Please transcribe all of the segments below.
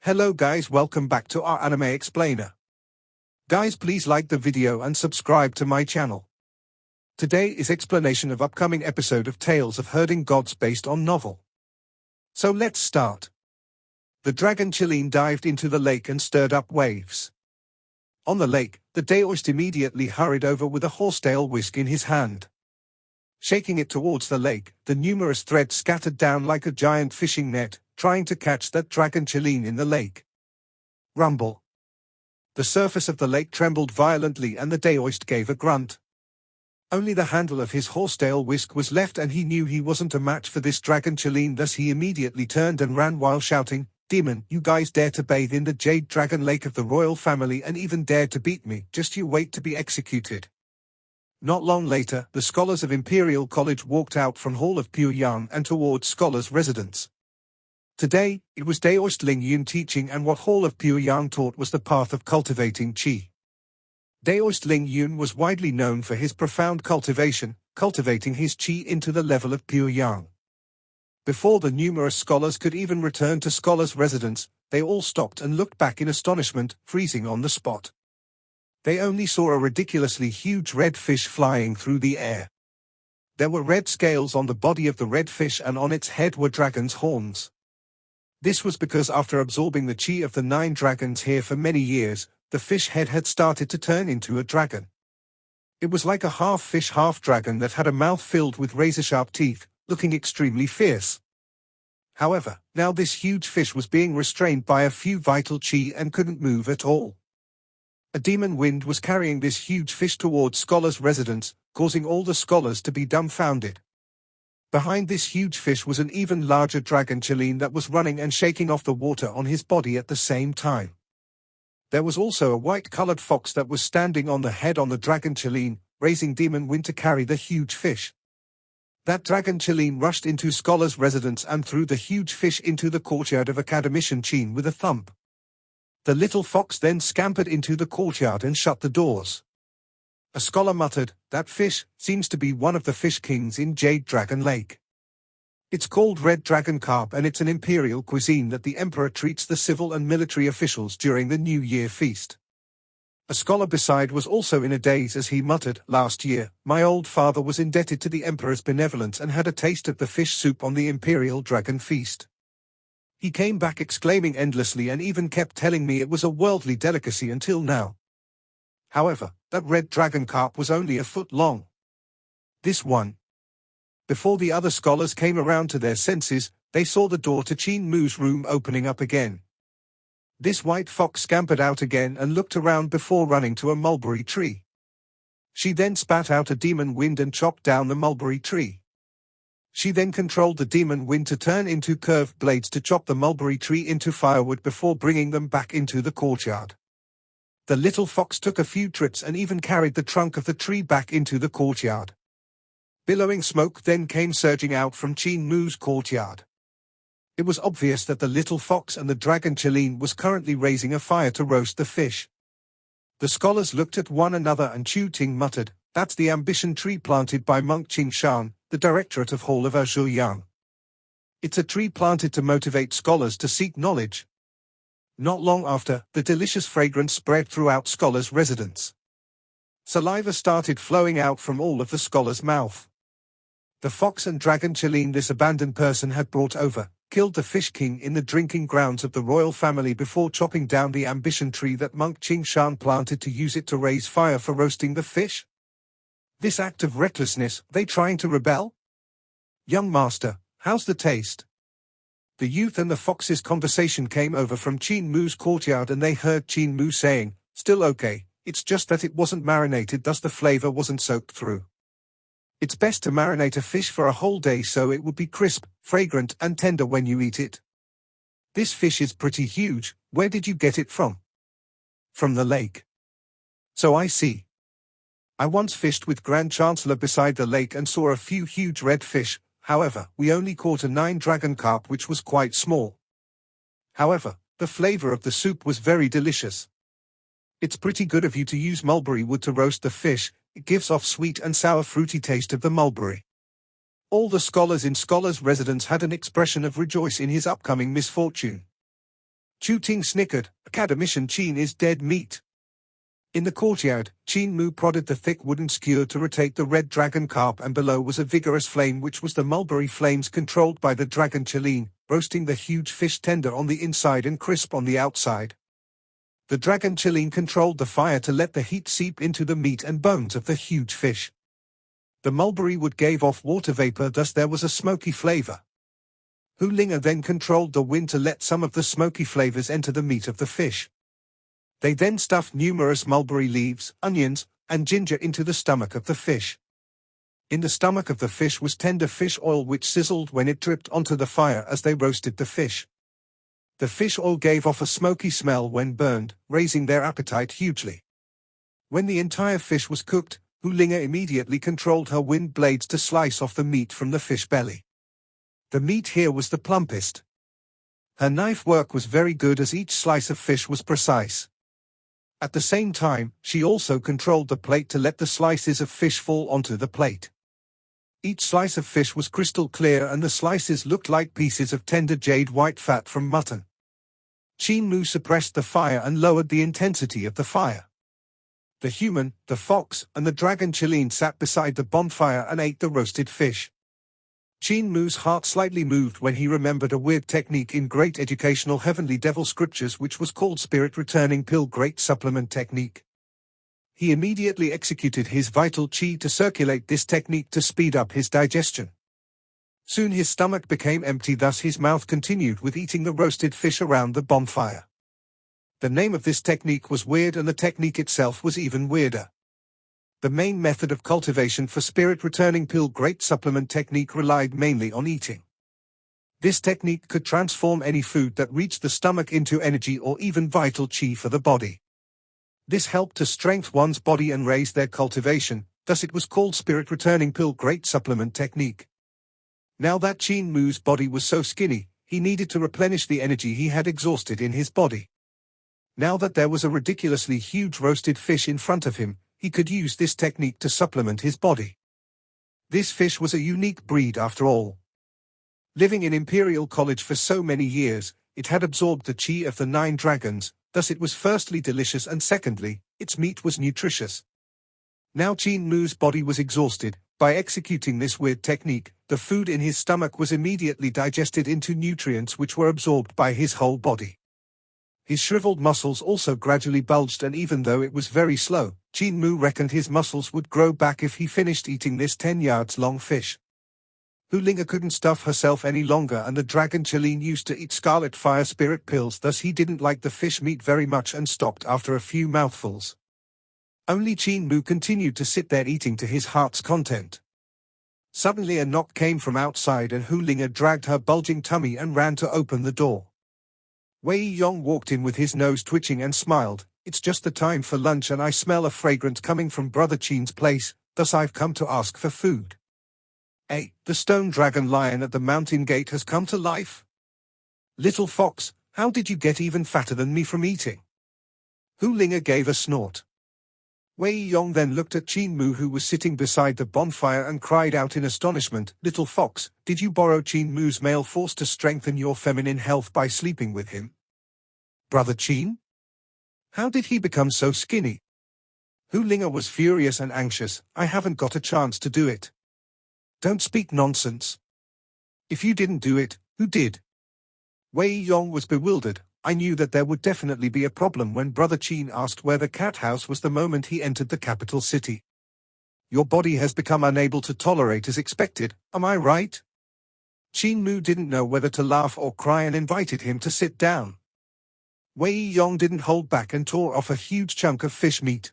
Hello guys, welcome back to our anime explainer. Guys, please like the video and subscribe to my channel. Today is explanation of upcoming episode of Tales of Herding Gods based on novel. So let's start. The dragon Qin dived into the lake and stirred up waves. On the lake, the Daoist immediately hurried over with a horsetail whisk in his hand. Shaking it towards the lake, the numerous threads scattered down like a giant fishing net, trying to catch that dragon Qin in the lake. Rumble. The surface of the lake trembled violently and the Daoist gave a grunt. Only the handle of his horsetail whisk was left and he knew he wasn't a match for this dragon Qin, thus he immediately turned and ran while shouting, "Demon, you guys dare to bathe in the Jade Dragon Lake of the royal family and even dare to beat me, just you wait to be executed." Not long later, the scholars of Imperial College walked out from Hall of Pyongyang and towards scholars' residence. Today, it was Daoist Ling Yun teaching, and what Hall of Pyongyang taught was the path of cultivating qi. Daoist Ling Yun was widely known for his profound cultivation, cultivating his qi into the level of Pyongyang. Before the numerous scholars could even return to scholars' residence, they all stopped and looked back in astonishment, freezing on the spot. They only saw a ridiculously huge red fish flying through the air. There were red scales on the body of the red fish and on its head were dragon's horns. This was because after absorbing the qi of the 9 dragons here for many years, the fish head had started to turn into a dragon. It was like a half fish half dragon that had a mouth filled with razor-sharp teeth, looking extremely fierce. However, now this huge fish was being restrained by a few vital qi and couldn't move at all. A demon wind was carrying this huge fish towards scholars' residence, causing all the scholars to be dumbfounded. Behind this huge fish was an even larger dragon Qin that was running and shaking off the water on his body at the same time. There was also a white-colored fox that was standing on the head on the dragon Qin, raising demon wind to carry the huge fish. That dragon Qin rushed into scholars' residence and threw the huge fish into the courtyard of Academician Qin with a thump. The little fox then scampered into the courtyard and shut the doors. A scholar muttered, "That fish seems to be one of the fish kings in Jade Dragon Lake. It's called red dragon carp and it's an imperial cuisine that the emperor treats the civil and military officials during the New Year feast." A scholar beside was also in a daze as he muttered, "Last year, my old father was indebted to the emperor's benevolence and had a taste of the fish soup on the imperial dragon feast. He came back exclaiming endlessly and even kept telling me it was a worldly delicacy until now. However, that red dragon carp was only a foot long. This one." Before the other scholars came around to their senses, they saw the door to Qin Mu's room opening up again. This white fox scampered out again and looked around before running to a mulberry tree. She then spat out a demon wind and chopped down the mulberry tree. She then controlled the demon wind to turn into curved blades to chop the mulberry tree into firewood before bringing them back into the courtyard. The little fox took a few trips and even carried the trunk of the tree back into the courtyard. Billowing smoke then came surging out from Qin Mu's courtyard. It was obvious that the little fox and the dragon Qin was currently raising a fire to roast the fish. The scholars looked at one another and Chu Ting muttered, "That's the ambition tree planted by monk Qing Shan, the directorate of Hall of Zhuoyang. It's a tree planted to motivate scholars to seek knowledge." Not long after, the delicious fragrance spread throughout scholars' residence. Saliva started flowing out from all of the scholars' mouth. The fox and dragon Qin this abandoned person had brought over, killed the fish king in the drinking grounds of the royal family before chopping down the ambition tree that monk Qing Shan planted to use it to raise fire for roasting the fish. This act of recklessness, they trying to rebel? "Young master, how's the taste?" The youth and the fox's conversation came over from Qin Mu's courtyard and they heard Qin Mu saying, "Still okay, it's just that it wasn't marinated, thus the flavor wasn't soaked through. It's best to marinate a fish for a whole day so it would be crisp, fragrant and tender when you eat it. This fish is pretty huge, where did you get it from?" "From the lake." "So I see. I once fished with Grand Chancellor beside the lake and saw a few huge red fish. However, we only caught a 9 dragon carp which was quite small. However, the flavor of the soup was very delicious. It's pretty good of you to use mulberry wood to roast the fish, it gives off sweet and sour fruity taste of the mulberry." All the scholars in scholars' residence had an expression of rejoice in his upcoming misfortune. Chu Ting snickered. Academician Qin is dead meat. In the courtyard, Qin Mu prodded the thick wooden skewer to rotate the red dragon carp, and below was a vigorous flame which was the mulberry flames controlled by the dragon Qilin, roasting the huge fish tender on the inside and crisp on the outside. The dragon Qilin controlled the fire to let the heat seep into the meat and bones of the huge fish. The mulberry wood gave off water vapor, thus there was a smoky flavor. Hu Linga then controlled the wind to let some of the smoky flavors enter the meat of the fish. They then stuffed numerous mulberry leaves, onions, and ginger into the stomach of the fish. In the stomach of the fish was tender fish oil which sizzled when it dripped onto the fire as they roasted the fish. The fish oil gave off a smoky smell when burned, raising their appetite hugely. When the entire fish was cooked, Hu Linga immediately controlled her wind blades to slice off the meat from the fish belly. The meat here was the plumpest. Her knife work was very good as each slice of fish was precise. At the same time, she also controlled the plate to let the slices of fish fall onto the plate. Each slice of fish was crystal clear and the slices looked like pieces of tender jade white fat from mutton. Qin Mu suppressed the fire and lowered the intensity of the fire. The human, the fox, and the dragon Qilin sat beside the bonfire and ate the roasted fish. Qin Mu's heart slightly moved when he remembered a weird technique in great educational heavenly devil scriptures which was called Spirit Returning Pill Great Supplement Technique. He immediately executed his vital qi to circulate this technique to speed up his digestion. Soon his stomach became empty, thus his mouth continued with eating the roasted fish around the bonfire. The name of this technique was weird and the technique itself was even weirder. The main method of cultivation for Spirit Returning Pill Great Supplement Technique relied mainly on eating. This technique could transform any food that reached the stomach into energy or even vital qi for the body. This helped to strengthen one's body and raise their cultivation, thus it was called Spirit Returning Pill Great Supplement Technique. Now that Qin Mu's body was so skinny, he needed to replenish the energy he had exhausted in his body. Now that there was a ridiculously huge roasted fish in front of him, he could use this technique to supplement his body. This fish was a unique breed after all. Living in Imperial College for so many years, it had absorbed the qi of the 9 dragons, thus it was firstly delicious and secondly, its meat was nutritious. Now Qin Mu's body was exhausted. By executing this weird technique, the food in his stomach was immediately digested into nutrients which were absorbed by his whole body. His shriveled muscles also gradually bulged, and even though it was very slow, Qin Mu reckoned his muscles would grow back if he finished eating this 10 yards long fish. Hu Linga couldn't stuff herself any longer, and the dragon Qilin used to eat scarlet fire spirit pills, thus he didn't like the fish meat very much and stopped after a few mouthfuls. Only Qin Mu continued to sit there eating to his heart's content. Suddenly a knock came from outside and Hu Linga dragged her bulging tummy and ran to open the door. Wei Yong walked in with his nose twitching and smiled. "It's just the time for lunch and I smell a fragrance coming from Brother Qin's place, thus I've come to ask for food." The stone dragon lion at the mountain gate has come to life? Little fox, how did you get even fatter than me from eating? Hu Linga gave a snort. Wei Yong then looked at Qin Mu, who was sitting beside the bonfire, and cried out in astonishment, "Little fox, did you borrow Qin Mu's male force to strengthen your feminine health by sleeping with him? Brother Qin? How did he become so skinny?" Hu Linga was furious and anxious. "I haven't got a chance to do it." "Don't speak nonsense. If you didn't do it, who did?" Wei Yong was bewildered. "I knew that there would definitely be a problem when Brother Qin asked where the cat house was the moment he entered the capital city. Your body has become unable to tolerate as expected, am I right?" Qin Mu didn't know whether to laugh or cry and invited him to sit down. Wei Yong didn't hold back and tore off a huge chunk of fish meat.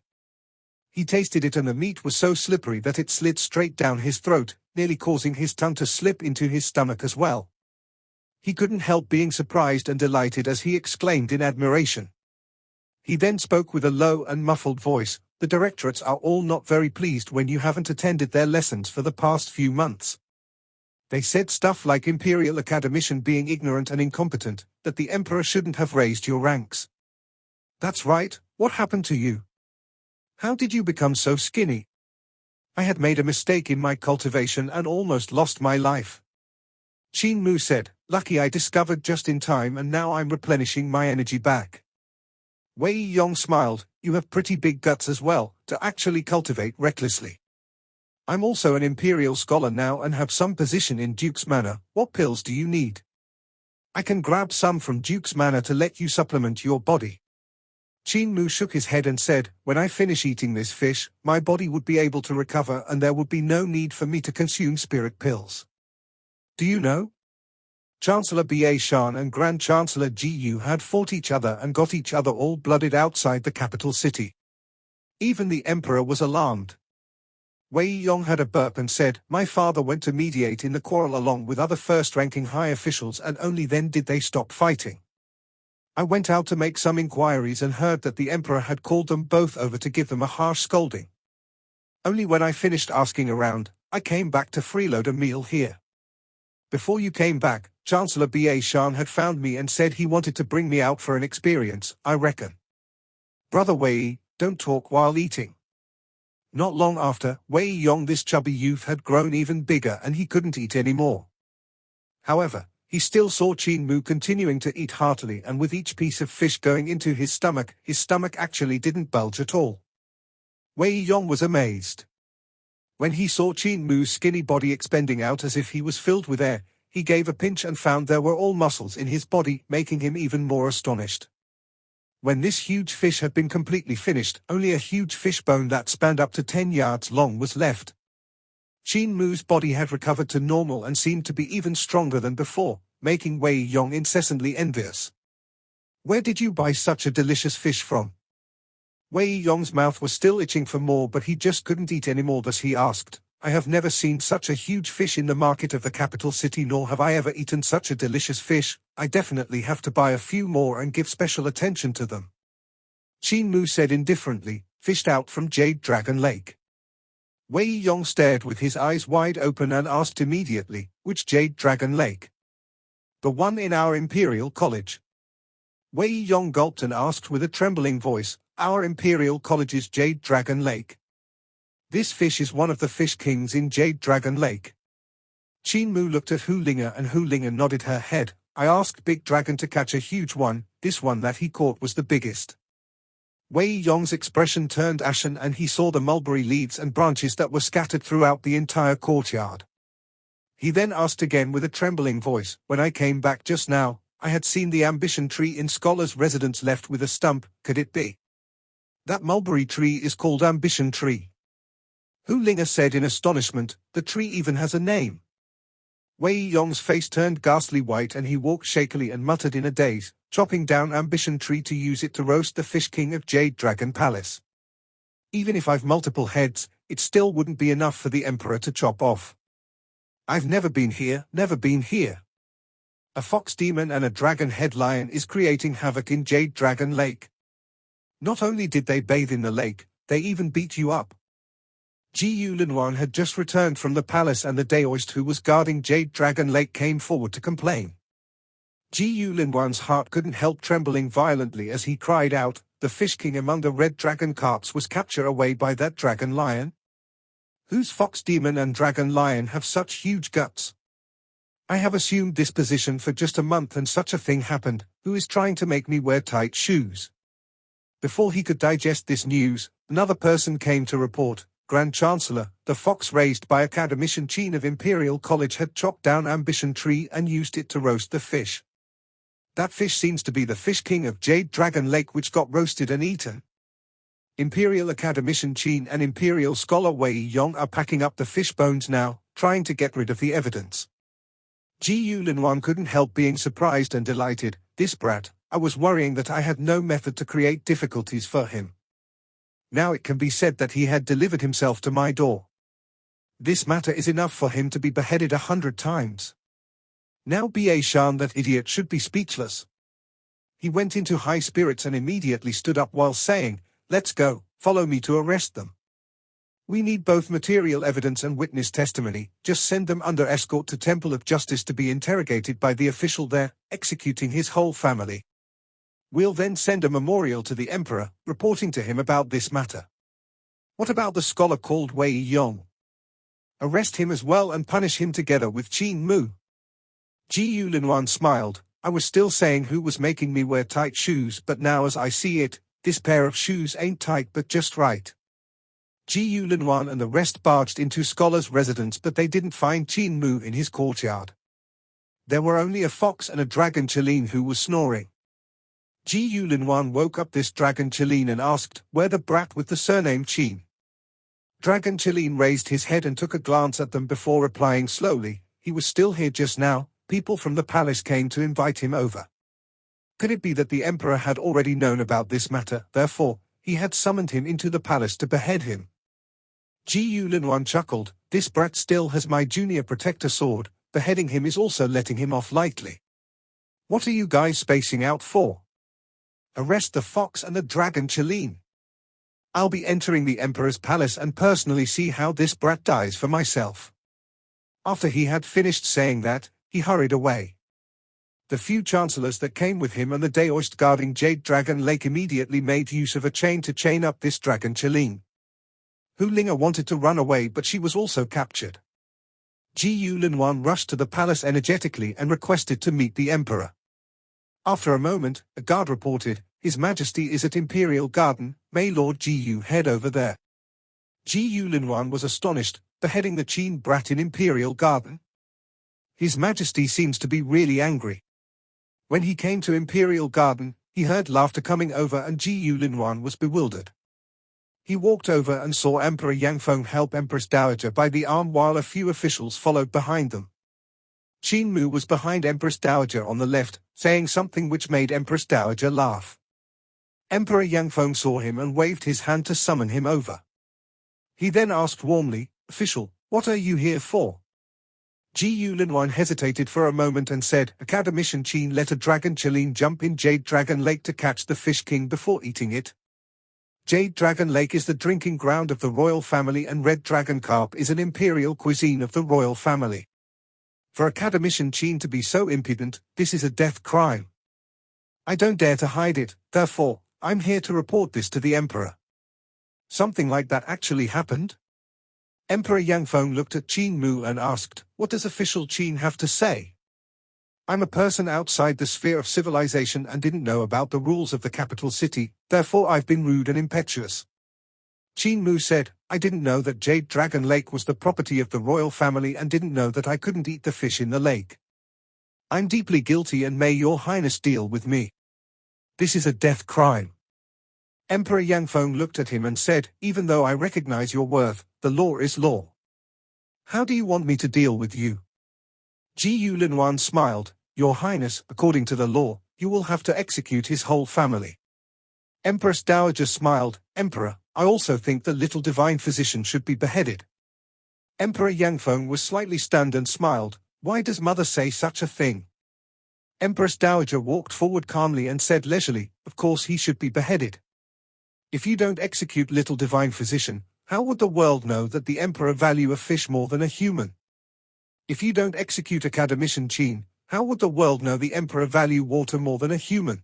He tasted it and the meat was so slippery that it slid straight down his throat, nearly causing his tongue to slip into his stomach as well. He couldn't help being surprised and delighted as he exclaimed in admiration. He then spoke with a low and muffled voice, "The directorates are all not very pleased when you haven't attended their lessons for the past few months. They said stuff like Imperial Academician being ignorant and incompetent, that the Emperor shouldn't have raised your ranks." "That's right, what happened to you? How did you become so skinny?" "I had made a mistake in my cultivation and almost lost my life," Qin Mu said. Lucky I discovered just in time and now I'm replenishing my energy back. Wei Yong smiled. You have pretty big guts as well, to actually cultivate recklessly. I'm also an Imperial scholar now and have some position in Duke's Manor. What pills do you need? I can grab some from Duke's Manor to let you supplement your body. Qin Mu shook his head and said, when I finish eating this fish, my body would be able to recover and there would be no need for me to consume spirit pills. Do you know? Chancellor Ba Shan and Grand Chancellor Ji Yu had fought each other and got each other all blooded outside the capital city. Even the emperor was alarmed. Wei Yong had a burp and said, my father went to mediate in the quarrel along with other first-ranking high officials and only then did they stop fighting. I went out to make some inquiries and heard that the emperor had called them both over to give them a harsh scolding. Only when I finished asking around, I came back to freeload a meal here. Before you came back, Chancellor Ba Shan had found me and said he wanted to bring me out for an experience, I reckon. Brother Wei, don't talk while eating. Not long after, Wei Yong, this chubby youth, had grown even bigger and he couldn't eat anymore. However, he still saw Qin Mu continuing to eat heartily, and with each piece of fish going into his stomach actually didn't bulge at all. Wei Yong was amazed. When he saw Qin Mu's skinny body expanding out as if he was filled with air, he gave a pinch and found there were all muscles in his body, making him even more astonished. When this huge fish had been completely finished, only a huge fish bone that spanned up to 10 yards long was left. Qin Mu's body had recovered to normal and seemed to be even stronger than before, making Wei Yong incessantly envious. Where did you buy such a delicious fish from? Wei Yong's mouth was still itching for more, but he just couldn't eat anymore, thus he asked, I have never seen such a huge fish in the market of the capital city, nor have I ever eaten such a delicious fish. I definitely have to buy a few more and give special attention to them. Qin Mu said indifferently, fished out from Jade Dragon Lake. Wei Yong stared with his eyes wide open and asked immediately, which Jade Dragon Lake? The one in our Imperial College. Wei Yong gulped and asked with a trembling voice, our Imperial College's Jade Dragon Lake. This fish is one of the fish kings in Jade Dragon Lake. Qin Mu looked at Hu Linger and Hu Linger nodded her head. I asked Big Dragon to catch a huge one, this one that he caught was the biggest. Wei Yong's expression turned ashen and he saw the mulberry leaves and branches that were scattered throughout the entire courtyard. He then asked again with a trembling voice, when I came back just now, I had seen the ambition tree in Scholar's residence left with a stump, could it be? That mulberry tree is called Ambition Tree. Hu Linger said in astonishment, the tree even has a name. Wei Yong's face turned ghastly white and he walked shakily and muttered in a daze, chopping down Ambition Tree to use it to roast the Fish King of Jade Dragon Palace. Even if I've multiple heads, it still wouldn't be enough for the Emperor to chop off. I've never been here, never been here. A fox demon and a dragon-head lion is creating havoc in Jade Dragon Lake. Not only did they bathe in the lake, they even beat you up. Ji Yu Linwan had just returned from the palace and the Daoist who was guarding Jade Dragon Lake came forward to complain. Ji Yu Linwan's heart couldn't help trembling violently as he cried out, the Fish King among the red dragon carps was captured away by that dragon lion? Whose fox demon and dragon lion have such huge guts? I have assumed this position for just a month and such a thing happened, who is trying to make me wear tight shoes? Before he could digest this news, another person came to report, Grand Chancellor, the fox raised by Academician Qin of Imperial College had chopped down Ambition Tree and used it to roast the fish. That fish seems to be the Fish King of Jade Dragon Lake which got roasted and eaten. Imperial Academician Qin and Imperial Scholar Wei Yong are packing up the fish bones now, trying to get rid of the evidence. Ji Yu Linwan couldn't help being surprised and delighted, this brat, I was worrying that I had no method to create difficulties for him. Now it can be said that he had delivered himself to my door. This matter is enough for him to be beheaded 100 times. Now Ba Shan, that idiot, should be speechless. He went into high spirits and immediately stood up while saying, let's go, follow me to arrest them. We need both material evidence and witness testimony, just send them under escort to Temple of Justice to be interrogated by the official there, executing his whole family. We'll then send a memorial to the Emperor, reporting to him about this matter. What about the scholar called Wei Yong? Arrest him as well and punish him together with Qin Mu. Ji Yulinwan smiled. I was still saying who was making me wear tight shoes, but now as I see it, this pair of shoes ain't tight but just right. Ji Yulinwan and the rest barged into Scholar's residence, but they didn't find Qin Mu in his courtyard. There were only a fox and a dragon Qilin who was snoring. Ji Yulinwan woke up this dragon Qilin and asked, "Where the brat with the surname Qin?" Dragon Qilin raised his head and took a glance at them before replying slowly, "He was still here just now. People from the palace came to invite him over." Could it be that the emperor had already known about this matter, therefore, he had summoned him into the palace to behead him? Ji Yulinwan chuckled, "This brat still has my junior protector sword. Beheading him is also letting him off lightly. What are you guys spacing out for? Arrest the fox and the dragon Qilin. I'll be entering the emperor's palace and personally see how this brat dies for myself." After he had finished saying that, he hurried away. The few chancellors that came with him and the daoist guarding Jade Dragon Lake immediately made use of a chain to chain up this dragon Qilin. Hu Linga wanted to run away, but she was also captured. Ji Yulinwan rushed to the palace energetically and requested to meet the emperor. After a moment, a guard reported, "His Majesty is at Imperial Garden. May Lord Ji Yu head over there?" Ji Yulinwan was astonished, beheading the Qin brat in Imperial Garden? His Majesty seems to be really angry. When he came to Imperial Garden, he heard laughter coming over and Ji Yulinwan was bewildered. He walked over and saw Emperor Yangfeng help Empress Dowager by the arm while a few officials followed behind them. Qin Mu was behind Empress Dowager on the left, saying something which made Empress Dowager laugh. Emperor Yangfeng saw him and waved his hand to summon him over. He then asked warmly, "Official, what are you here for?" Ji Yulinwan hesitated for a moment and said, "Academician Qin let a dragon Qilin jump in Jade Dragon Lake to catch the Fish King before eating it. Jade Dragon Lake is the drinking ground of the royal family and red dragon carp is an imperial cuisine of the royal family. For Academician Qin to be so impudent, this is a death crime. I don't dare to hide it, therefore, I'm here to report this to the emperor." Something like that actually happened? Emperor Yangfeng looked at Qin Mu and asked, "What does official Qin have to say? I'm a person outside the sphere of civilization and didn't know about the rules of the capital city, therefore I've been rude and impetuous." Qin Mu said, "I didn't know that Jade Dragon Lake was the property of the royal family and didn't know that I couldn't eat the fish in the lake. I'm deeply guilty and may your highness deal with me. This is a death crime." Emperor Yangfeng looked at him and said, "Even though I recognize your worth, the law is law. How do you want me to deal with you?" Ji Yulinwan smiled, "Your highness, according to the law, you will have to execute his whole family." Empress Dowager smiled, "Emperor, I also think the little divine physician should be beheaded." Emperor Yangfeng was slightly stunned and smiled, "Why does mother say such a thing?" Empress Dowager walked forward calmly and said leisurely, "Of course he should be beheaded. If you don't execute little divine physician, how would the world know that the emperor value a fish more than a human? If you don't execute Academician Qin, how would the world know the emperor value water more than a human?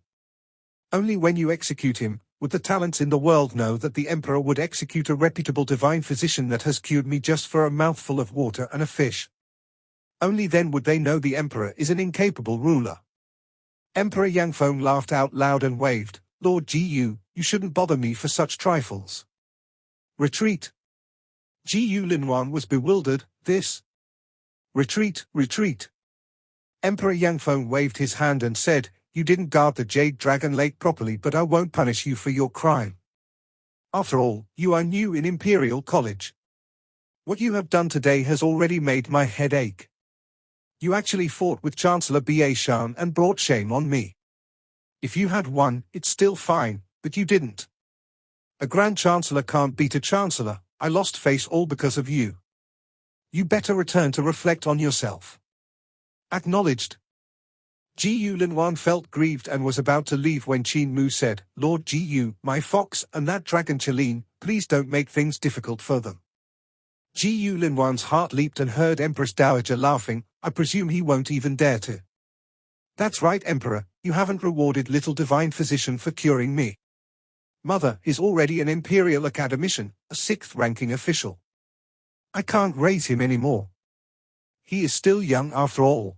Only when you execute him, would the talents in the world know that the emperor would execute a reputable divine physician that has cured me just for a mouthful of water and a fish. Only then would they know the emperor is an incapable ruler." Emperor Yangfeng laughed out loud and waved, "Lord Ji Yu, you shouldn't bother me for such trifles. Retreat." Ji Yulinwan was bewildered, "This? Retreat, retreat." Emperor Yangfeng waved his hand and said, "You didn't guard the Jade Dragon Lake properly, but I won't punish you for your crime. After all, you are new in Imperial College. What you have done today has already made my head ache. You actually fought with Chancellor Ba Shan and brought shame on me. If you had won, it's still fine, but you didn't. A Grand Chancellor can't beat a Chancellor. I lost face all because of you. You better return to reflect on yourself." Acknowledged. Ji Yulinwan felt grieved and was about to leave when Qin Mu said, "Lord Ji Yu, my fox and that dragon Qilin, please don't make things difficult for them." Ji Yulinwan's heart leaped and heard Empress Dowager laughing, "I presume he won't even dare to." "That's right, Emperor, you haven't rewarded little divine physician for curing me. Mother is already an Imperial Academician, a 6th-ranking official. I can't raise him anymore. He is still young after all."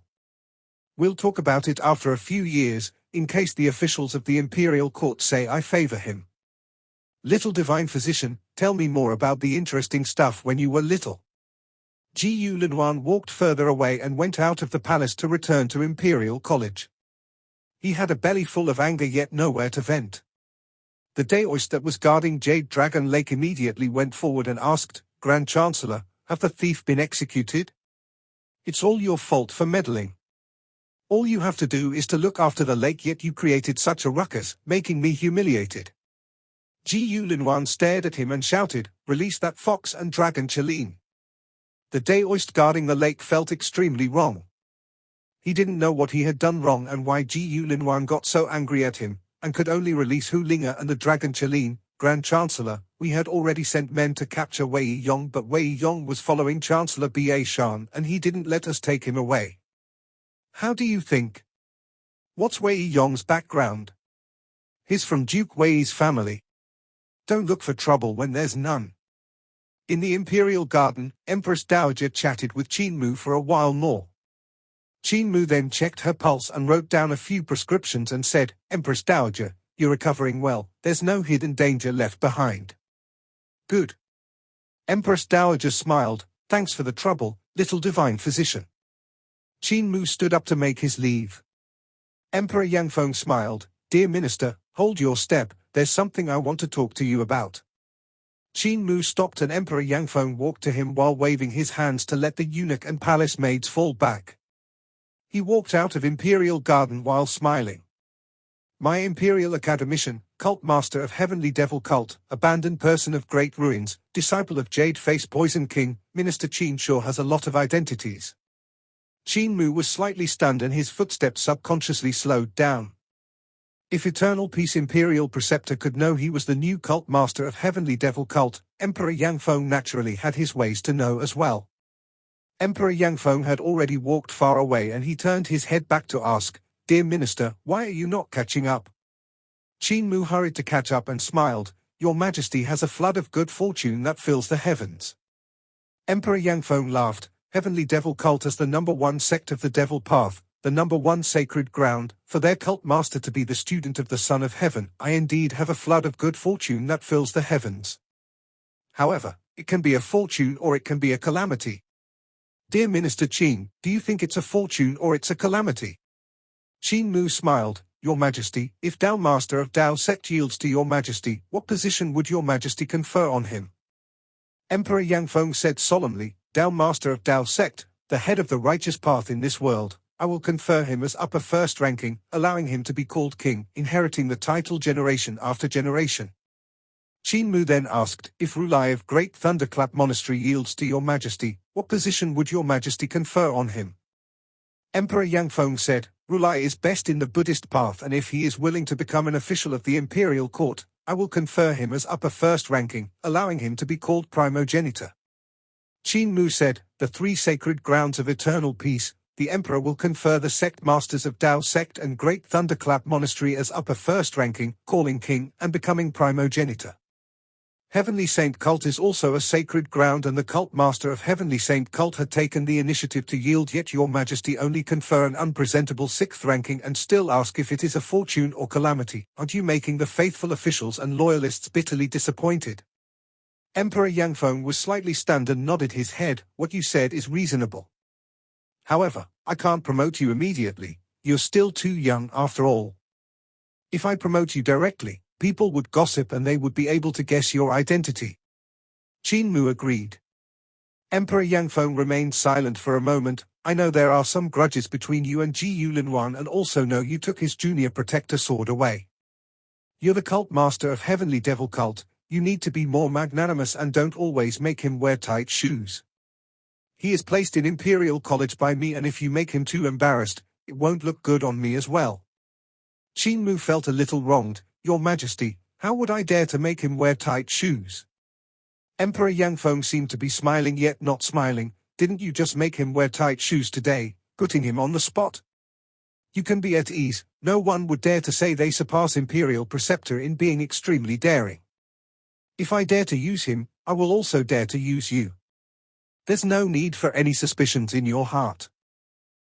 We'll talk about it after a few years, in case the officials of the imperial court say I favor him. Little divine physician, tell me more about the interesting stuff when you were little. Ji Yulinuan walked further away and went out of the palace to return to Imperial College. He had a belly full of anger yet nowhere to vent. The Daoist that was guarding Jade Dragon Lake immediately went forward and asked, Grand Chancellor, have the thief been executed? It's all your fault for meddling. All you have to do is to look after the lake, yet you created such a ruckus, making me humiliated. Ji Yulinuan stared at him and shouted, release that fox and dragon Qilin. The Daoist guarding the lake felt extremely wrong. He didn't know what he had done wrong and why Ji Yulinuan got so angry at him, and could only release Hu Linga and the dragon Qilin. Grand Chancellor, we had already sent men to capture Wei Yong, but Wei Yong was following Chancellor Ba Shan and he didn't let us take him away. How do you think? What's Wei Yong's background? He's from Duke Wei's family. Don't look for trouble when there's none. In the Imperial Garden, Empress Dowager chatted with Qin Mu for a while more. Qin Mu then checked her pulse and wrote down a few prescriptions and said, Empress Dowager, you're recovering well, there's no hidden danger left behind. Good. Empress Dowager smiled, thanks for the trouble, little divine physician. Qin Mu stood up to make his leave. Emperor Yangfeng smiled, Dear Minister, hold your step, there's something I want to talk to you about. Qin Mu stopped and Emperor Yangfeng walked to him while waving his hands to let the eunuch and palace maids fall back. He walked out of Imperial Garden while smiling. My Imperial Academician, Cult Master of Heavenly Devil Cult, abandoned person of great ruins, disciple of Jade Face Poison King, Minister Qin sure has a lot of identities. Qin Mu was slightly stunned and his footsteps subconsciously slowed down. If Eternal Peace Imperial Preceptor could know he was the new Cult Master of Heavenly Devil Cult, Emperor Yangfeng naturally had his ways to know as well. Emperor Yangfeng had already walked far away and he turned his head back to ask, Dear Minister, why are you not catching up? Qin Mu hurried to catch up and smiled, Your Majesty has a flood of good fortune that fills the heavens. Emperor Yangfeng laughed, Heavenly Devil Cult as the #1 sect of the Devil Path, the #1 sacred ground, for their cult master to be the student of the Son of Heaven, I indeed have a flood of good fortune that fills the heavens. However, it can be a fortune or it can be a calamity. Dear Minister Qin, do you think it's a fortune or it's a calamity? Qin Mu smiled, Your Majesty, if Dao Master of Dao Sect yields to Your Majesty, what position would Your Majesty confer on him? Emperor Yangfeng said solemnly, Dao Master of Dao Sect, the head of the righteous path in this world, I will confer him as upper first ranking, allowing him to be called king, inheriting the title generation after generation. Qin Mu then asked, if Rulai of Great Thunderclap Monastery yields to Your Majesty, what position would Your Majesty confer on him? Emperor Yangfeng said, Rulai is best in the Buddhist path and if he is willing to become an official of the imperial court, I will confer him as upper first ranking, allowing him to be called primogenitor. Qin Mu said, the 3 sacred grounds of eternal peace, the emperor will confer the sect masters of Dao Sect and Great Thunderclap Monastery as upper first ranking, calling king and becoming primogenitor. Heavenly Saint Cult is also a sacred ground and the cult master of Heavenly Saint Cult had taken the initiative to yield, yet Your Majesty only confer an unpresentable 6th ranking and still ask if it is a fortune or calamity. Aren't you making the faithful officials and loyalists bitterly disappointed? Emperor Yangfeng was slightly stunned and nodded his head, what you said is reasonable. However, I can't promote you immediately, you're still too young after all. If I promote you directly, people would gossip and they would be able to guess your identity. Qin Mu agreed. Emperor Yangfeng remained silent for a moment. I know there are some grudges between you and Ji Yulinuan and also know you took his junior protector sword away. You're the cult master of Heavenly Devil Cult, you need to be more magnanimous and don't always make him wear tight shoes. He is placed in Imperial College by me and if you make him too embarrassed, it won't look good on me as well. Qin Mu felt a little wronged. Your Majesty, how would I dare to make him wear tight shoes? Emperor Yangfeng seemed to be smiling yet not smiling. Didn't you just make him wear tight shoes today, putting him on the spot? You can be at ease, no one would dare to say they surpass Imperial Preceptor in being extremely daring. If I dare to use him, I will also dare to use you. There's no need for any suspicions in your heart.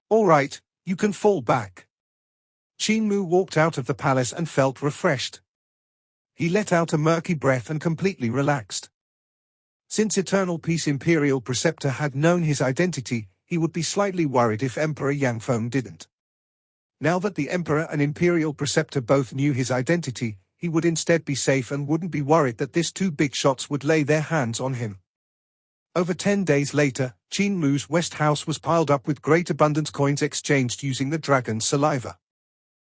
All right, You can fall back. Qin Mu walked out of the palace and felt refreshed. He let out a murky breath and completely relaxed. Since Eternal Peace Imperial Preceptor had known his identity, he would be slightly worried if Emperor Yangfeng didn't. Now that the Emperor and Imperial Preceptor both knew his identity, he would instead be safe and wouldn't be worried that these two big shots would lay their hands on him. Over 10 days later, Qin Mu's West House was piled up with great abundance coins exchanged using the dragon's saliva.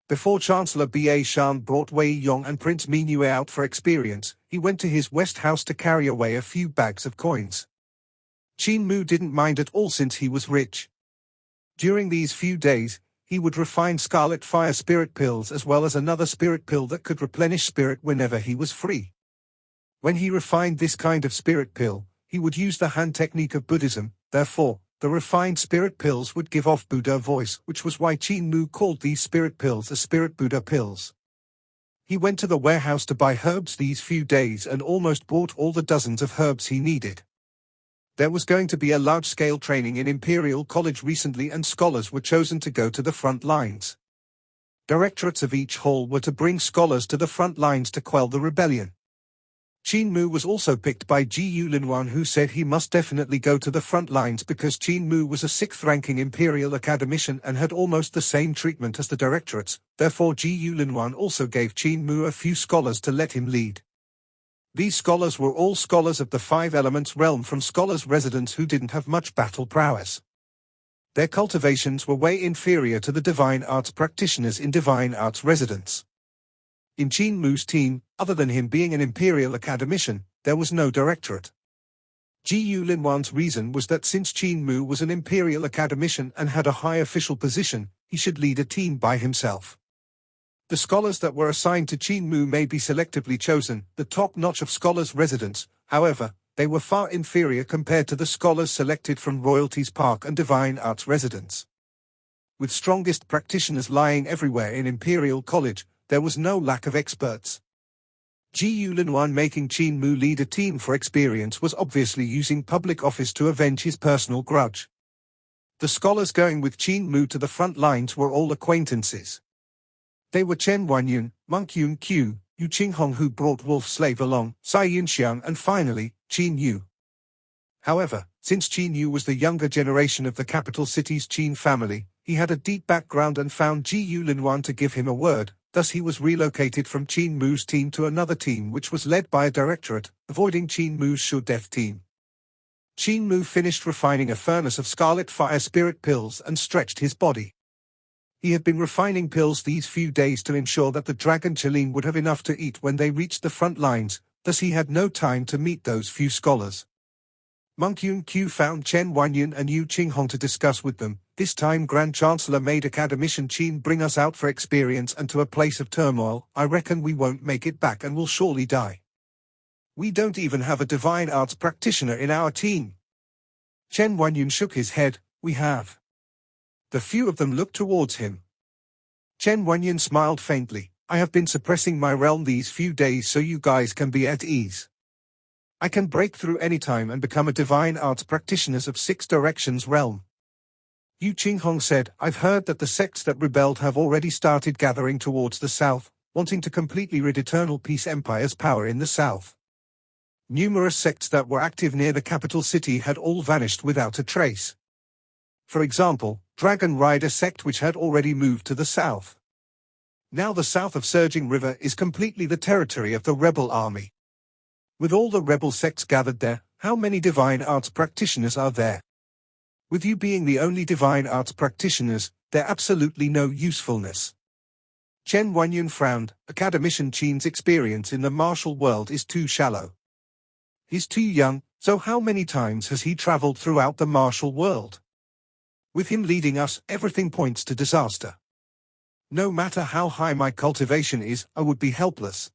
Before Chancellor Ba Shan brought Wei Yong and Prince Minue out for experience, he went to his West House to carry away a few bags of coins. Qin Mu didn't mind at all since he was rich. During these few days, he would refine Scarlet Fire Spirit Pills as well as another spirit pill that could replenish spirit whenever he was free. When he refined this kind of spirit pill, he would use the hand technique of Buddhism. Therefore, the refined spirit pills would give off Buddha voice, which was why Qin Mu called these spirit pills the Spirit Buddha pills. He went to the warehouse to buy herbs these few days and almost bought all the dozens of herbs he needed. There was going to be a large-scale training in Imperial College recently and scholars were chosen to go to the front lines. Directorates of each hall were to bring scholars to the front lines to quell the rebellion. Qin Mu was also picked by Ji Yulinwan, who said he must definitely go to the front lines because Qin Mu was a 6th-ranking Imperial Academician and had almost the same treatment as the directorates. Therefore Ji Yulinwan also gave Qin Mu a few scholars to let him lead. These scholars were all scholars of the Five Elements realm from scholars' residents who didn't have much battle prowess. Their cultivations were way inferior to the divine arts practitioners in divine arts residence. In Qin Mu's team, other than him being an Imperial Academician, there was no directorate. Ji Yulinwan's reason was that since Qin Mu was an Imperial Academician and had a high official position, he should lead a team by himself. The scholars that were assigned to Qin Mu may be selectively chosen, the top-notch of scholars' residents. However, they were far inferior compared to the scholars selected from Royalties Park and Divine Arts residents. With strongest practitioners lying everywhere in Imperial College, there was no lack of experts. Ji Yulinwan making Qin Mu lead a team for experience was obviously using public office to avenge his personal grudge. The scholars going with Qin Mu to the front lines were all acquaintances. They were Chen Wanyun, Monk Yun Qiu, Yu Qinghong who brought Wolf Slave along, Cai Yinxiang and finally, Qin Yu. However, since Qin Yu was the younger generation of the capital city's Qin family, he had a deep background and found Ji Yulinwan to give him a word. Thus he was relocated from Qin Mu's team to another team which was led by a directorate, avoiding Qin Mu's sure death team. Qin Mu finished refining a furnace of Scarlet Fire Spirit pills and stretched his body. He had been refining pills these few days to ensure that the Dragon Chelin would have enough to eat when they reached the front lines, thus he had no time to meet those few scholars. Monk Yun Qiu found Chen Wanyun and Yu Qinghong to discuss with them. This time Grand Chancellor made Academician Qin bring us out for experience and to a place of turmoil. I reckon we won't make it back and will surely die. We don't even have a divine arts practitioner in our team. Chen Wanyun shook his head. We have. The few of them looked towards him. Chen Wanyun smiled faintly. I have been suppressing my realm these few days so you guys can be at ease. I can break through any time and become a divine arts practitioner of 6 directions realm. Yu Qinghong said, I've heard that the sects that rebelled have already started gathering towards the south, wanting to completely rid Eternal Peace Empire's power in the south. Numerous sects that were active near the capital city had all vanished without a trace. For example, Dragon Rider sect which had already moved to the south. Now the south of Surging River is completely the territory of the rebel army. With all the rebel sects gathered there, how many divine arts practitioners are there? With you being the only divine arts practitioners, they're absolutely no usefulness. Chen Wanyun frowned. Academician Qin's experience in the martial world is too shallow. He's too young, so how many times has he traveled throughout the martial world? With him leading us, everything points to disaster. No matter how high my cultivation is, I would be helpless.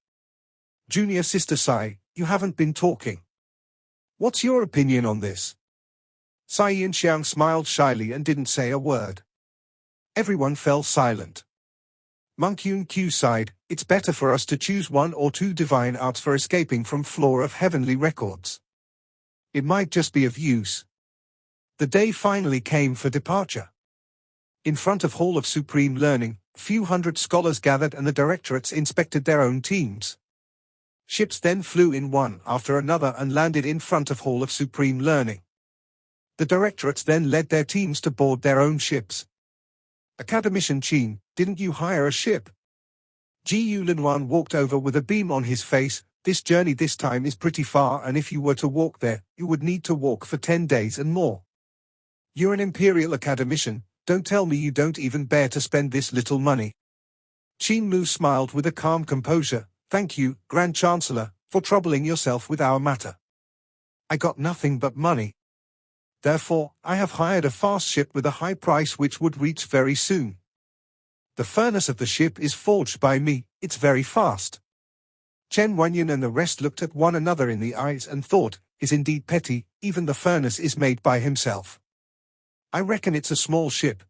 Junior Sister Sai, you haven't been talking. What's your opinion on this? Cai Yinxiang smiled shyly and didn't say a word. Everyone fell silent. Monk Yun Qiu sighed, it's better for us to choose 1 or 2 divine arts for escaping from Floor of Heavenly Records. It might just be of use. The day finally came for departure. In front of Hall of Supreme Learning, a few hundred scholars gathered and the directorates inspected their own teams. Ships then flew in one after another and landed in front of Hall of Supreme Learning. The directorates then led their teams to board their own ships. Academician Qin, didn't you hire a ship? Ji Yulinwan walked over with a beam on his face. This journey this time is pretty far, and if you were to walk there, you would need to walk for 10 days and more. You're an Imperial Academician, don't tell me you don't even bear to spend this little money. Qin Mu smiled with a calm composure. Thank you, Grand Chancellor, for troubling yourself with our matter. I got nothing but money. Therefore, I have hired a fast ship with a high price which would reach very soon. The furnace of the ship is forged by me, it's very fast. Chen Wanyan and the rest looked at one another in the eyes and thought, is indeed petty, even the furnace is made by himself. I reckon it's a small ship.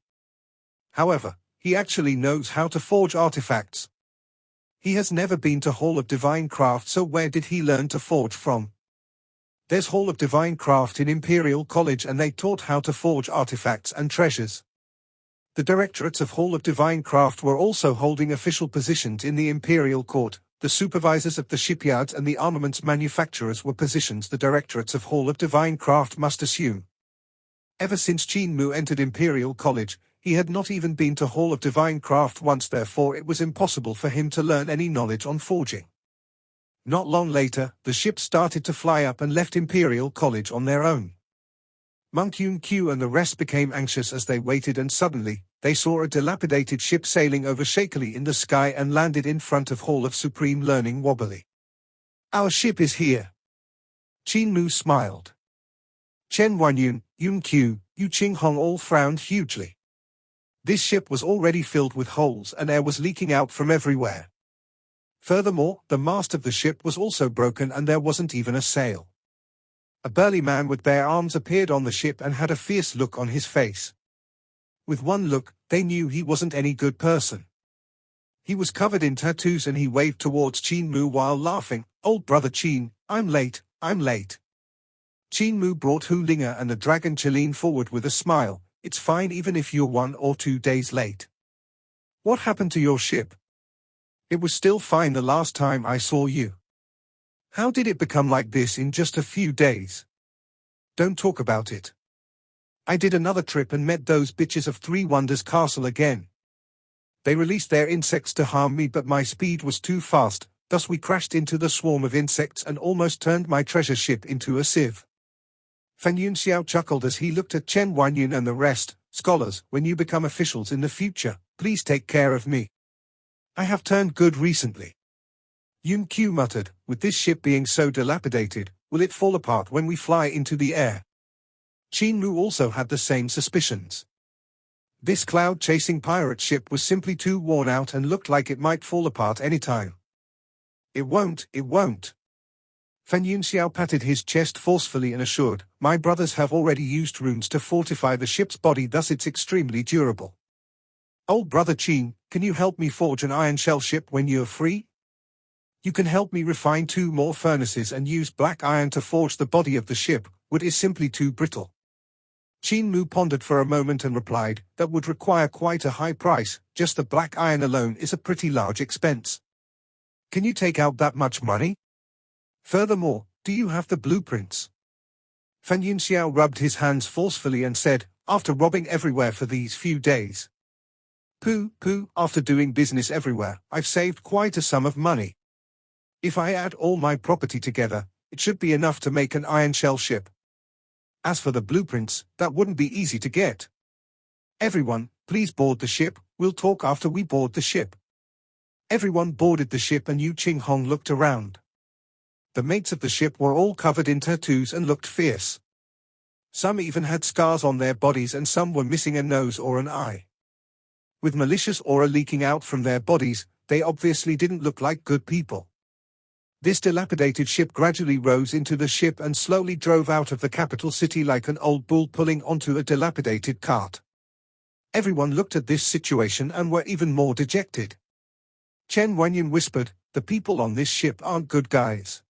However, he actually knows how to forge artifacts. He has never been to Hall of Divine Craft, so where did he learn to forge from? There's Hall of Divine Craft in Imperial College and they taught how to forge artifacts and treasures. The directorates of Hall of Divine Craft were also holding official positions in the Imperial Court. The supervisors of the shipyards and the armaments manufacturers were positions the directorates of Hall of Divine Craft must assume. Ever since Qin Mu entered Imperial College, he had not even been to Hall of Divine Craft once, therefore it was impossible for him to learn any knowledge on forging. Not long later, the ships started to fly up and left Imperial College on their own. Monk Yun Q and the rest became anxious as they waited, and suddenly, they saw a dilapidated ship sailing over shakily in the sky and landed in front of Hall of Supreme Learning wobbly. Our ship is here. Qin Mu smiled. Chen Wanyan, Yun Q, Yu Qinghong all frowned hugely. This ship was already filled with holes and air was leaking out from everywhere. Furthermore, the mast of the ship was also broken and there wasn't even a sail. A burly man with bare arms appeared on the ship and had a fierce look on his face. With one look, they knew he wasn't any good person. He was covered in tattoos and he waved towards Qin Mu while laughing. Old brother Qin, I'm late, I'm late. Qin Mu brought Hu Linga and the dragon Chelin forward with a smile. It's fine even if you're 1 or 2 days late. What happened to your ship? It was still fine the last time I saw you. How did it become like this in just a few days? Don't talk about it. I did another trip and met those bitches of Three Wonders Castle again. They released their insects to harm me, but my speed was too fast, thus we crashed into the swarm of insects and almost turned my treasure ship into a sieve. Fan Yunxiao chuckled as he looked at Chen Wanyan and the rest. Scholars, when you become officials in the future, please take care of me. I have turned good recently. Yun Q muttered, with this ship being so dilapidated, will it fall apart when we fly into the air? Qin Mu also had the same suspicions. This cloud-chasing pirate ship was simply too worn out and looked like it might fall apart any time. It won't, it won't. Fan Yunxiao patted his chest forcefully and assured, my brothers have already used runes to fortify the ship's body, thus it's extremely durable. Old brother Qin, can you help me forge an iron shell ship when you're free? You can help me refine 2 more furnaces and use black iron to forge the body of the ship. Wood is simply too brittle. Qin Mu pondered for a moment and replied, that would require quite a high price, just the black iron alone is a pretty large expense. Can you take out that much money? Furthermore, do you have the blueprints? Fan Yunxiao rubbed his hands forcefully and said, after robbing everywhere for these few days. Pooh, after doing business everywhere, I've saved quite a sum of money. If I add all my property together, it should be enough to make an iron shell ship. As for the blueprints, that wouldn't be easy to get. Everyone, please board the ship, we'll talk after we board the ship. Everyone boarded the ship and Yu Qinghong looked around. The mates of the ship were all covered in tattoos and looked fierce. Some even had scars on their bodies and some were missing a nose or an eye. With malicious aura leaking out from their bodies, they obviously didn't look like good people. This dilapidated ship gradually rose into the ship and slowly drove out of the capital city like an old bull pulling onto a dilapidated cart. Everyone looked at this situation and were even more dejected. Chen Wanyan whispered, the people on this ship aren't good guys.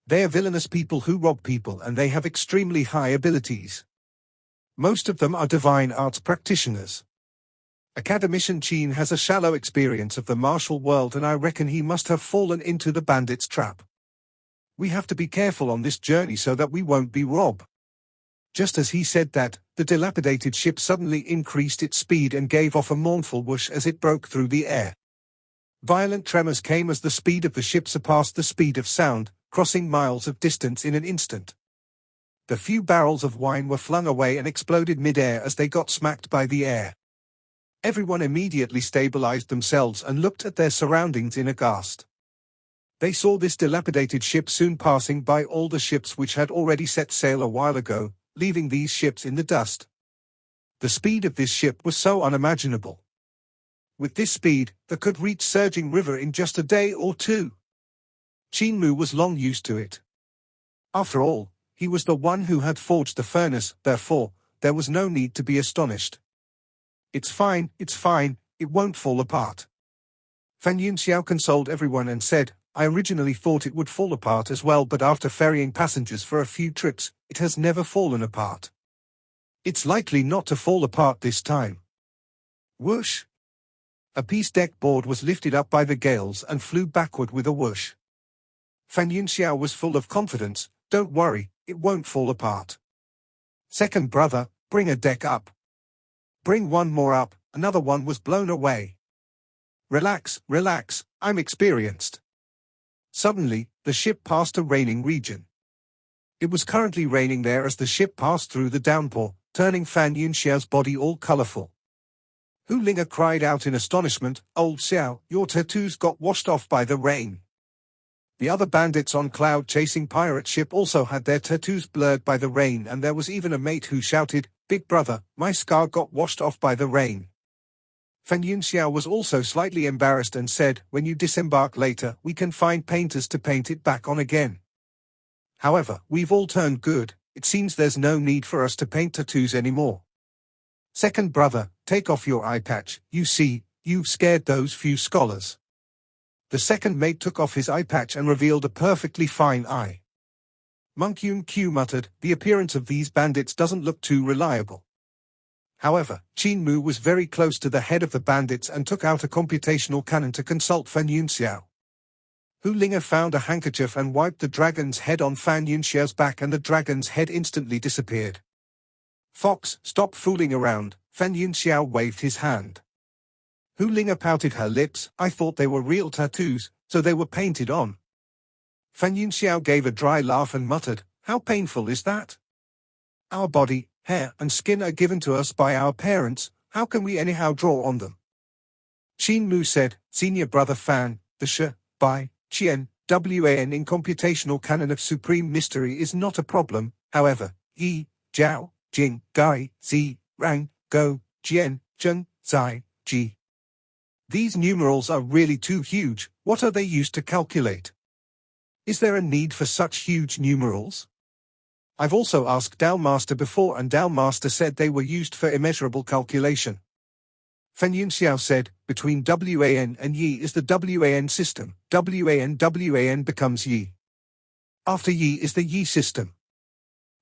They are villainous people who rob people and they have extremely high abilities. Most of them are divine arts practitioners. Academician Qin has a shallow experience of the martial world, and I reckon he must have fallen into the bandits' trap. We have to be careful on this journey so that we won't be robbed. Just as he said that, the dilapidated ship suddenly increased its speed and gave off a mournful whoosh as it broke through the air. Violent tremors came as the speed of the ship surpassed the speed of sound, crossing miles of distance in an instant. The few barrels of wine were flung away and exploded mid-air as they got smacked by the air. Everyone immediately stabilized themselves and looked at their surroundings in aghast. They saw this dilapidated ship soon passing by all the ships which had already set sail a while ago, leaving these ships in the dust. The speed of this ship was so unimaginable. With this speed, they could reach surging river in just a day or two. Qin Mu was long used to it. After all, he was the one who had forged the furnace, therefore, there was no need to be astonished. It's fine, it won't fall apart. Fan Yunxiao consoled everyone and said, I originally thought it would fall apart as well, but after ferrying passengers for a few trips, it has never fallen apart. It's likely not to fall apart this time. Whoosh! A peace deck board was lifted up by the gales and flew backward with a whoosh. Fan Yunxiao was full of confidence. Don't worry, it won't fall apart. Second brother, bring a deck up. Bring one more up, another one was blown away. Relax, I'm experienced. Suddenly, the ship passed a raining region. It was currently raining there as the ship passed through the downpour, turning Fan Yunxiao's body all colorful. Hu Linga cried out in astonishment, Old Xiao, your tattoos got washed off by the rain. The other bandits on cloud chasing pirate ship also had their tattoos blurred by the rain, and there was even a mate who shouted, Big brother, my scar got washed off by the rain. Fan Yunxiao was also slightly embarrassed and said, when you disembark later, we can find painters to paint it back on again. However, we've all turned good, it seems there's no need for us to paint tattoos anymore. Second brother, take off your eye patch, you see, you've scared those few scholars. The second mate took off his eye patch and revealed a perfectly fine eye. Monk Yun Q muttered, the appearance of these bandits doesn't look too reliable. However, Qin Mu was very close to the head of the bandits and took out a computational cannon to consult Fan Yunxiao. Hu Linga found a handkerchief and wiped the dragon's head on Fan Yunxiao's back, and the dragon's head instantly disappeared. Fox, stop fooling around, Fan Yunxiao waved his hand. Hu Linga pouted her lips, I thought they were real tattoos, so they were painted on. Fan Yunxiao gave a dry laugh and muttered, how painful is that? Our body, hair, and skin are given to us by our parents, how can we anyhow draw on them? Qin Mu said, Senior brother Fan, the Sh, Bai, Qian, Wan in computational canon of supreme mystery is not a problem, however, Yi, Jiao, Jing, Gai, Zi, Rang, Go, Jian, Zheng, Zai, Ji. These numerals are really too huge, what are they used to calculate? Is there a need for such huge numerals? I've also asked Dao Master before, and Dao Master said they were used for immeasurable calculation. Fan Yunxiao said, between Wan and Yi is the Wan system, Wan becomes Yi. After Yi is the Yi system.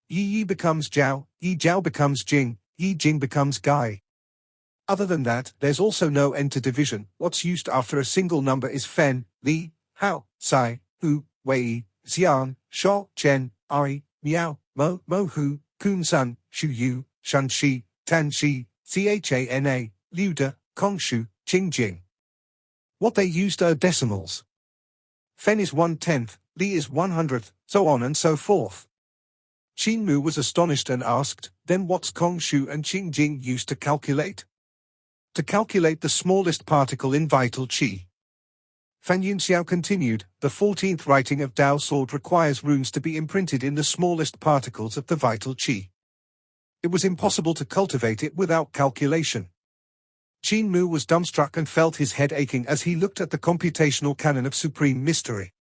Yi becomes Jiao, Yi Jiao becomes Jing, Yi Jing becomes Gai. Other than that, there's also no end to division. What's used after a single number is Fen, Li, Hao, Sai, Hu, Wei, Xian, Shao, Chen, Ari, Miao, Mo, Hu, Kun Sun, Shu Yu, Shun Shi, Tan Shi, Chana, Liu De, Kong Shu, Qing Jing. What they used are decimals. Fen is 1/10, Li is 100th, so on and so forth. Qin Mu was astonished and asked, then what's Kong Shu and Qing Jing used to calculate? To calculate the smallest particle in vital qi. Fan Yunxiao continued, the 14th writing of Dao Sword requires runes to be imprinted in the smallest particles of the vital qi. It was impossible to cultivate it without calculation. Qin Mu was dumbstruck and felt his head aching as he looked at the computational canon of supreme mystery.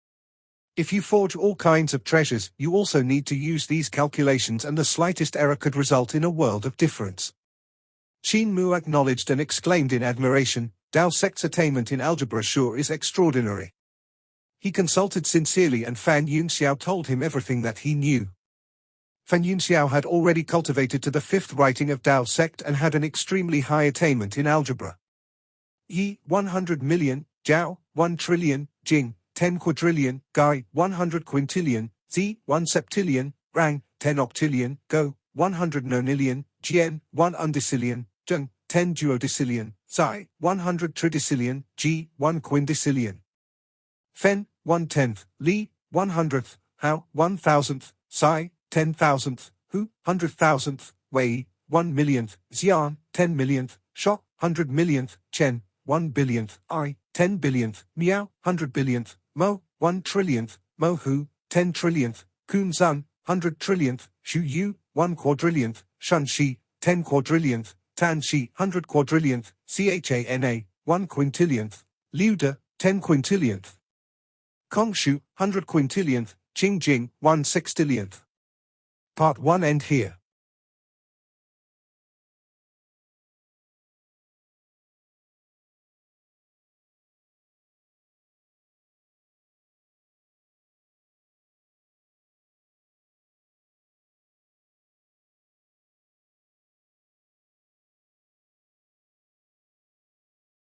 If you forge all kinds of treasures, you also need to use these calculations, and the slightest error could result in a world of difference. Qin Mu acknowledged and exclaimed in admiration, Dao Sect's attainment in algebra sure is extraordinary. He consulted sincerely, and Fan Yunxiao told him everything that he knew. Fan Yunxiao had already cultivated to the 5th writing of Dao Sect and had an extremely high attainment in algebra. Yi 100 million, Jiao 1 trillion, Jing 10 quadrillion, Gai 100 quintillion, Z 1 septillion, Rang 10 octillion, Go 100 nonillion, Jian 1 undecillion, Zheng 10 duodecillion, Zai 100 tridecillion, Ji 1 quindecillion. Fen 1/10th, Li 100th, Hao 1,000th, Sai 10,000th, Hu 100,000th, Wei 1 millionth, Xian 10 millionth, Shok 100 millionth, Chen 1 billionth, I 10 billionth, Miao 100 billionth, Mo 1 trillionth, Mo Hu 10 trillionth, Kun Zun 100 trillionth, Xu Yu 1 quadrillionth, Shun Shi 10 quadrillionth, Tan Shi 100 quadrillionth, Chana 1 quintillionth, Liu De 10 quintillionth, Kong Shu 100 quintillionth, Qing Jing 1 sextillionth. Part 1 end here.